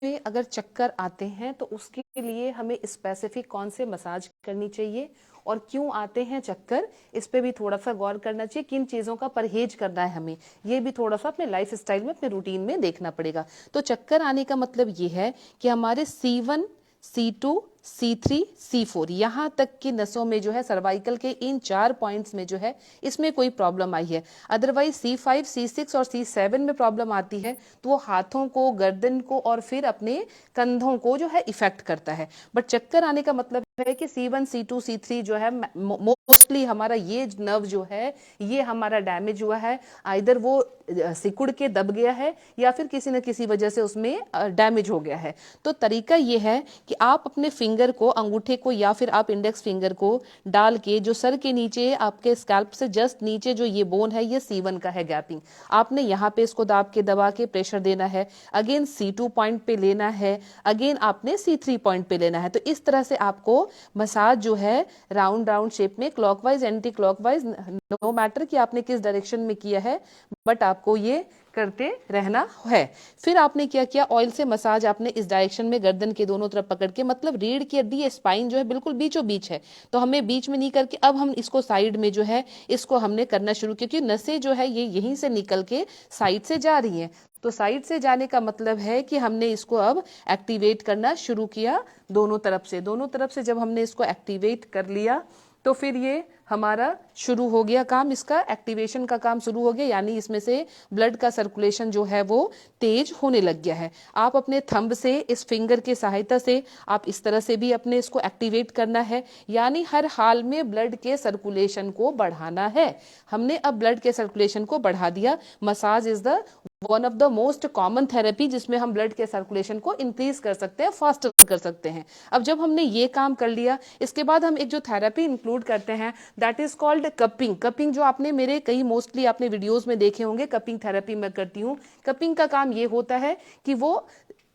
में अगर चक्कर आते हैं तो उसके लिए हमें स्पेसिफिक कौन से मसाज करनी चाहिए और क्यों आते हैं चक्कर, इस पे भी थोड़ा सा गौर करना चाहिए। किन चीज़ों का परहेज करना है हमें, ये भी थोड़ा सा अपने लाइफ स्टाइल में, अपने रूटीन में देखना पड़ेगा। तो चक्कर आने का मतलब ये है कि हमारे C1, C2, C3, C4 यहाँ तक की नसों में जो है, सर्वाइकल के इन 4 पॉइंट्स में जो है, इसमें कोई प्रॉब्लम आई है। अदरवाइज C5, C6 और C7 में प्रॉब्लम आती है तो वो हाथों को, गर्दन को और फिर अपने कंधों को जो है इफेक्ट करता है। बट चक्कर आने का मतलब है कि C1, C2, C3 जो है, मोस्टली हमारा ये नर्व जो है, ये हमारा डैमेज हुआ है। आइदर वो सिकुड़ के दब गया है या फिर किसी न किसी वजह से उसमें डैमेज हो गया है। तो तरीका ये है कि आप अपने फिंगर को, अंगूठे को या फिर आप इंडेक्स फिंगर को डाल के जो सर के नीचे, आपके स्कैल्प से जस्ट नीचे जो ये बोन है, ये C1 का है गैपिंग, आपने यहाँ पे इसको दाब के दबा के प्रेशर देना है। अगेन C2 पॉइंट पे लेना है, अगेन आपने C3 पॉइंट पे लेना है। तो इस तरह से आपको मसाज जो है राउंड राउंड शेप में, clockwise, anti clockwise, no matter कि आपने किस डायरेक्शन में किया है, बट आपको ये करते रहना है। फिर आपने क्या किया, ऑयल से मसाज आपने इस डायरेक्शन में गर्दन के दोनों तरफ पकड़ के, मतलब रीढ़ की हड्डी, स्पाइन जो है बिल्कुल बीचों बीच है, तो हमें बीच में नहीं करके अब हम इसको साइड में जो है इसको हमने करना शुरू किया, क्योंकि नसें जो है ये यहीं से निकल के साइड से जा रही हैं। तो साइड से जाने का मतलब है कि हमने इसको अब एक्टिवेट करना शुरू किया दोनों तरफ से। दोनों तरफ से जब हमने इसको एक्टिवेट कर लिया तो फिर ये हमारा शुरू हो गया काम, इसका एक्टिवेशन का काम शुरू हो गया, यानी इसमें से ब्लड का सर्कुलेशन जो है वो तेज होने लग गया है। आप अपने थंब से, इस फिंगर की सहायता से आप इस तरह से भी अपने इसको एक्टिवेट करना है, यानी हर हाल में ब्लड के सर्कुलेशन को बढ़ाना है। हमने अब ब्लड के सर्कुलेशन को बढ़ा दिया। Massage is the one of the most common therapy जिसमें हम ब्लड के सर्कुलेशन को इंक्रीज कर सकते हैं, फास्टर कर सकते हैं। अब जब हमने ये काम कर लिया, इसके बाद हम एक जो थेरेपी इंक्लूड करते हैं that is called cupping. Cupping जो आपने मेरे कई मोस्टली आपने वीडियोस में देखे होंगे, कपिंग थेरेपी मैं करती हूँ। कपिंग का काम ये होता है कि वो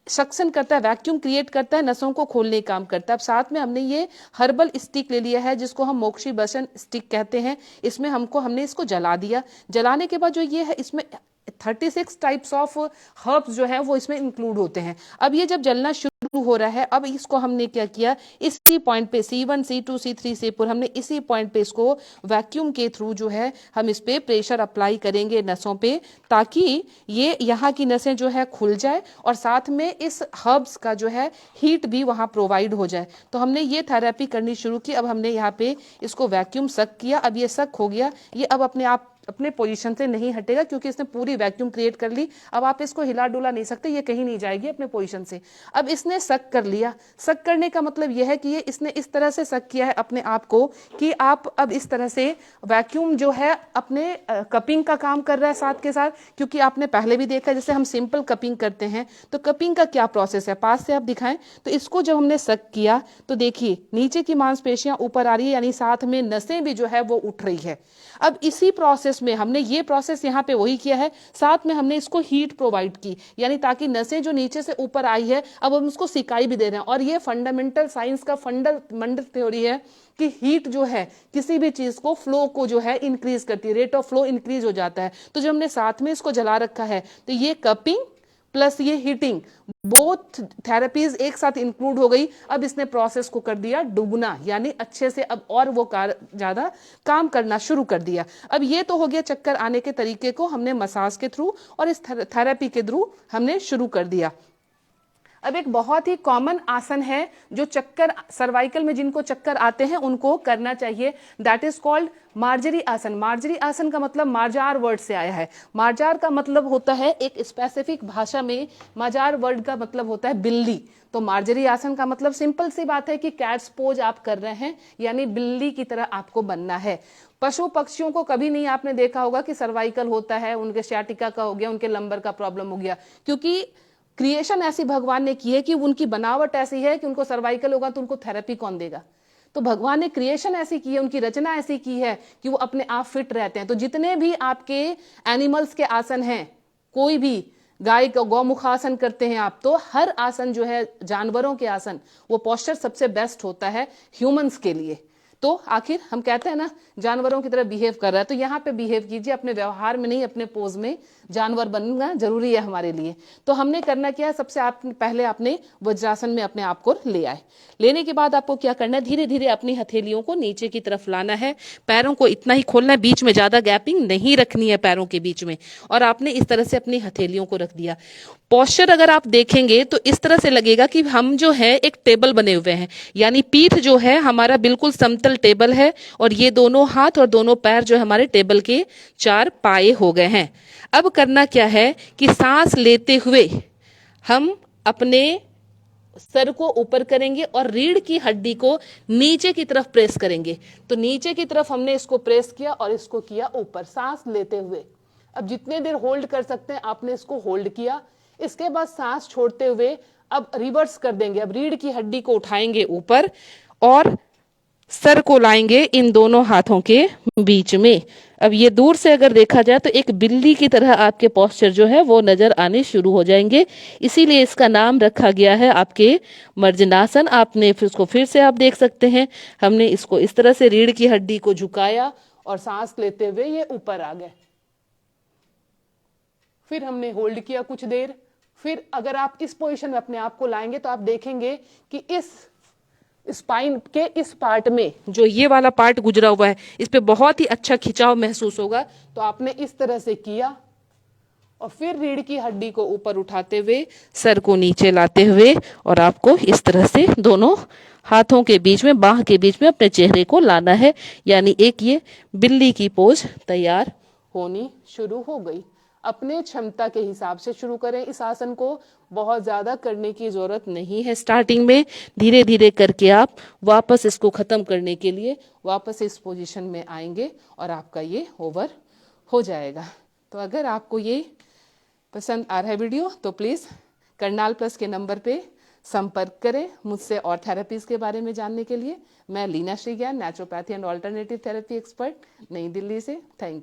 सक्शन करता है, वैक्यूम क्रिएट करता है, नसों को खोलने का काम करता है। अब साथ में हमने ये हर्बल स्टिक ले लिया है जिसको हम मोक्षी बसन स्टिक कहते हैं। इसमें हमने इसको जला दिया। जलाने के बाद जो ये है, इसमें 36 टाइप्स ऑफ हर्ब्स जो है वो इसमें इंक्लूड होते हैं। अब ये जब जलना शुरू हो रहा है, अब इसको हमने क्या किया, इसी पॉइंट पे C1, C2, C3, C4 हमने इसी पॉइंट पे इसको वैक्यूम के थ्रू जो है हम इस पे प्रेशर अप्लाई करेंगे नसों पे, ताकि ये यहाँ की नसें जो है खुल जाए और साथ में इस हर्ब्स का जो है हीट भी वहाँ प्रोवाइड हो जाए। तो हमने ये थेरेपी करनी शुरू की। अब हमने यहाँ पे इसको वैक्यूम सक किया। अब ये सक हो गया, ये अब अपने आप अपने पोजीशन से नहीं हटेगा क्योंकि इसने पूरी वैक्यूम क्रिएट कर ली। अब आप इसको हिला डुला नहीं सकते, ये कहीं नहीं जाएगी अपने पोजीशन से। अब इसने सक कर लिया। सक करने का मतलब यह है कि ये इसने इस तरह से सक किया है अपने आप को कि आप अब इस तरह से वैक्यूम जो है अपने कपिंग का काम कर रहा है साथ के साथ। क्योंकि आपने पहले भी देखा, जैसे हम सिंपल कपिंग करते हैं तो कपिंग का क्या प्रोसेस है, पास से आप दिखाएं। तो इसको जब हमने सक किया तो देखिए नीचे की मांसपेशियां ऊपर आ रही है, यानी साथ में नसें भी जो है वो उठ रही है। अब इसी प्रोसेस में हमने ये प्रोसेस यहाँ पे वही किया है, साथ में हमने इसको हीट प्रोवाइड की, यानी ताकि नसें जो नीचे से ऊपर आई है अब हम उसको सिकाई भी दे रहे हैं। और ये फंडामेंटल साइंस का फंडामेंटल थ्योरी है कि हीट जो है किसी भी चीज को, फ्लो को जो है इंक्रीज करती है, रेट ऑफ फ्लो इंक्रीज हो जाता है। तो जो हमने साथ में इसको जला रखा है, तो ये कपिंग प्लस ये हीटिंग, बोथ थेरेपीज एक साथ इंक्लूड हो गई। अब इसने प्रोसेस को कर दिया दुगना, यानी अच्छे से अब और वो ज्यादा काम करना शुरू कर दिया। अब ये तो हो गया चक्कर आने के तरीके को हमने मसाज के थ्रू और इस थेरेपी के थ्रू हमने शुरू कर दिया। अब एक बहुत ही कॉमन आसन है जो चक्कर, सर्वाइकल में जिनको चक्कर आते हैं उनको करना चाहिए, दैट इज कॉल्ड मार्जरी आसन। मार्जरी आसन का मतलब मार्जार वर्ड से आया है। मार्जार का मतलब होता है, एक स्पेसिफिक भाषा में मार्जार वर्ड का मतलब होता है बिल्ली। तो मार्जरी आसन का मतलब सिंपल सी बात है कि कैट्स पोज आप कर रहे हैं, यानी बिल्ली की तरह आपको बनना है। पशु पक्षियों को कभी नहीं आपने देखा होगा कि सर्वाइकल होता है, उनके सियाटिका का हो गया, उनके लंबर का प्रॉब्लम हो गया, क्योंकि क्रिएशन ऐसी भगवान ने की है कि उनकी बनावट ऐसी है कि उनको सर्वाइकल होगा तो उनको थेरेपी कौन देगा। तो भगवान ने क्रिएशन ऐसी की है, उनकी रचना ऐसी की है कि वो अपने आप फिट रहते हैं। तो जितने भी आपके एनिमल्स के आसन हैं, कोई भी गाय का गौमुखासन करते हैं आप, तो हर आसन जो है जानवरों के आसन, वो पोस्चर सबसे बेस्ट होता है ह्यूमंस के लिए। तो आखिर हम कहते हैं ना जानवरों की तरह बिहेव कर रहा है, तो यहाँ पे बिहेव कीजिए, अपने व्यवहार में नहीं, अपने पोज में जानवर बनना जरूरी है हमारे लिए। तो हमने करना क्या है, सबसे पहले आपने वज्रासन में अपने आप को ले आए। लेने के बाद आपको क्या करना है, धीरे धीरे अपनी हथेलियों को नीचे की तरफ लाना है, पैरों को इतना ही खोलना है, बीच में ज्यादा गैपिंग नहीं रखनी है पैरों के बीच में। और आपने इस तरह से अपनी हथेलियों को रख दिया। पोस्चर अगर आप देखेंगे तो इस तरह से लगेगा कि हम जो है एक टेबल बने हुए हैं, यानी पीठ जो है हमारा बिल्कुल समतल टेबल है, और ये दोनों हाथ और दोनों पैर जो हमारे टेबल के 4 पाए हो गए हैं। अब करना क्या है कि सांस लेते हुए हम अपने सर को ऊपर करेंगे और रीढ़ की हड्डी को नीचे की तरफ प्रेस करेंगे। तो नीचे की तरफ हमने इसको प्रेस किया और इसको किया ऊपर, सांस लेते हुए। अब जितने देर होल्ड कर सकते हैं आपने इसको होल्ड किया। इसके बाद सांस छोड़ते हुए अब रिवर्स कर देंगे। अब रीढ़ की हड्डी को उठाएंगे ऊपर और सर को लाएंगे इन दोनों हाथों के बीच में। अब ये दूर से अगर देखा जाए तो एक बिल्ली की तरह आपके पोस्चर जो है वो नजर आने शुरू हो जाएंगे, इसीलिए इसका नाम रखा गया है आपके मर्जनासन। आपने फिर इसको फिर से आप देख सकते हैं, हमने इसको इस तरह से रीढ़ की हड्डी को झुकाया और सांस लेते हुए ये ऊपर आ गए। फिर हमने होल्ड किया कुछ देर। फिर अगर आप इस पोजीशन में अपने आप को लाएंगे तो आप देखेंगे कि इस स्पाइन के इस पार्ट में जो ये वाला पार्ट गुजरा हुआ है, इस पे बहुत ही अच्छा खिंचाव महसूस होगा। तो आपने इस तरह से किया और फिर रीढ़ की हड्डी को ऊपर उठाते हुए सर को नीचे लाते हुए और आपको इस तरह से दोनों हाथों के बीच में, बाह के बीच में अपने चेहरे को लाना है, यानी एक ये बिल्ली की पोज तैयार होनी शुरू हो गई। अपने क्षमता के हिसाब से शुरू करें इस आसन को, बहुत ज्यादा करने की जरूरत नहीं है स्टार्टिंग में। धीरे धीरे करके आप वापस इसको खत्म करने के लिए वापस इस पोजीशन में आएंगे और आपका ये ओवर हो जाएगा। तो अगर आपको ये पसंद आ रहा है वीडियो तो प्लीज करनाल प्लस के नंबर पे संपर्क करें मुझसे और थेरेपीज के बारे में जानने के लिए। मैं Leena Shreegyan, naturopathy and alternative therapy expert, नई दिल्ली से। Thank you.